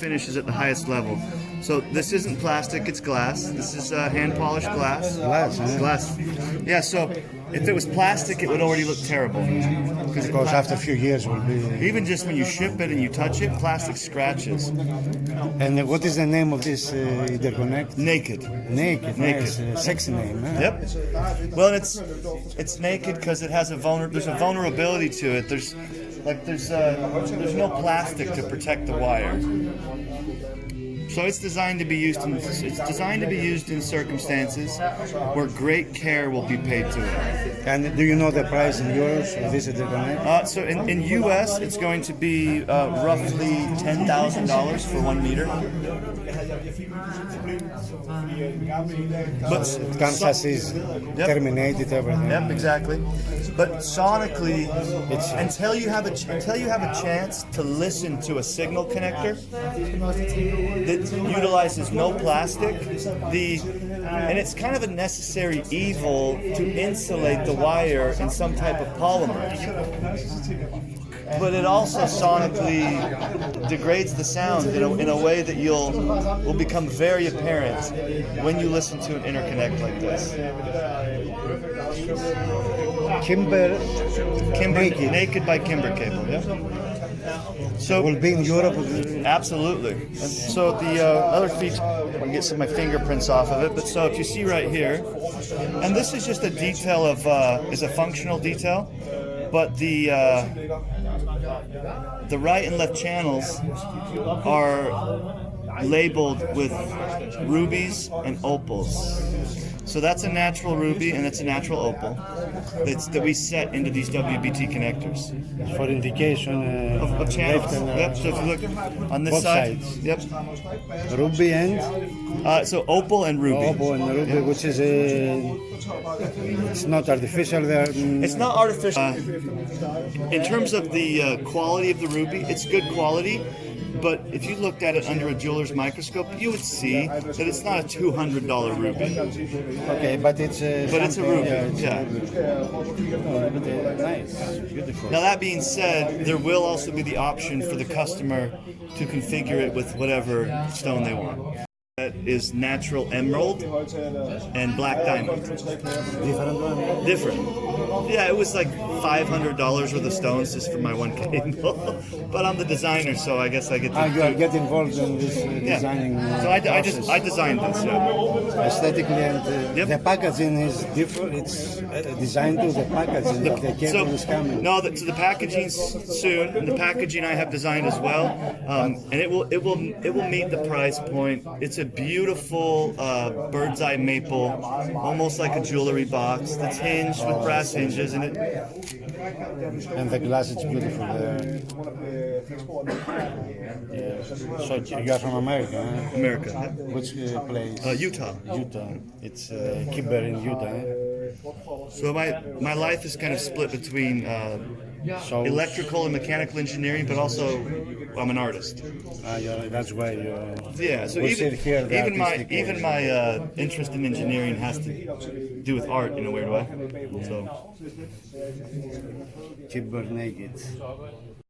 finish is at the highest level. So this isn't plastic, it's glass. This is hand-polished glass. Glass, huh? Glass. Yeah, so if it was plastic, it would already look terrible. Because after a few years will be... Even just when you ship it and you touch it, plastic scratches. And what is the name of this interconnect? Naked. Naked. Naked. Nice. Sexy name, huh? Yep. Well, it's naked because it has there's a vulnerability to it. There's no plastic to protect the wire. So it's designed to be used in circumstances where great care will be paid to it. And do you know the price in euros of this interconnect? So in US, it's going to be roughly $10,000 for 1 meter. But Kansas is terminated everything. Yep, exactly. But sonically, until you have a chance to listen to a signal connector that utilizes no plastic, and it's kind of a necessary evil to insulate the wire in some type of polymer. But it also sonically degrades the sound in a way that will become very apparent when you listen to an interconnect like this. Kimber Naked by Kimber Kable, yeah. So will be in Europe. Absolutely. And so the other feature, I'm gonna get some of my fingerprints off of it. But so if you see right here, and this is just a detail of is a functional detail, but the right and left channels are labeled with rubies and opals. So that's a natural ruby and that's a natural opal that we set into these WBT connectors. For indication of channels. Yep, so if you look on this both side. sides. Yep. Ruby and? So opal and ruby. Opal and ruby, yep. Which is it's not artificial there. It's not artificial. In terms of the quality of the ruby, it's good quality. But if you looked at it under a jeweler's microscope, you would see that it's not a $200 ruby. Okay, but it's a ruby. Yeah. Nice, beautiful. Now that being said, there will also be the option for the customer to configure it with whatever stone they want. That is natural emerald and black diamond. Different. Yeah, it was like $500 worth of stones just for my one cable. But I'm the designer, so I guess I get to. You are get involved in this designing. So I designed this. Yeah. Aesthetically, and the packaging is different. It's designed to the packaging. The cable is coming. No, so the packaging's soon. And the packaging I have designed as well, and it will meet the price point. It's a beautiful bird's eye maple, almost like a jewelry box that's hinged with brass hinges, and the glass is beautiful there. Yeah. So you are from America? Huh? America. Which place? Utah. Utah. It's Kimber in Utah. Huh? So my life is kind of split between electrical and mechanical engineering, but also I'm an artist. That's why you. Yeah. So even my interest in engineering has to do with art in a weird way. So. Kimber Naked.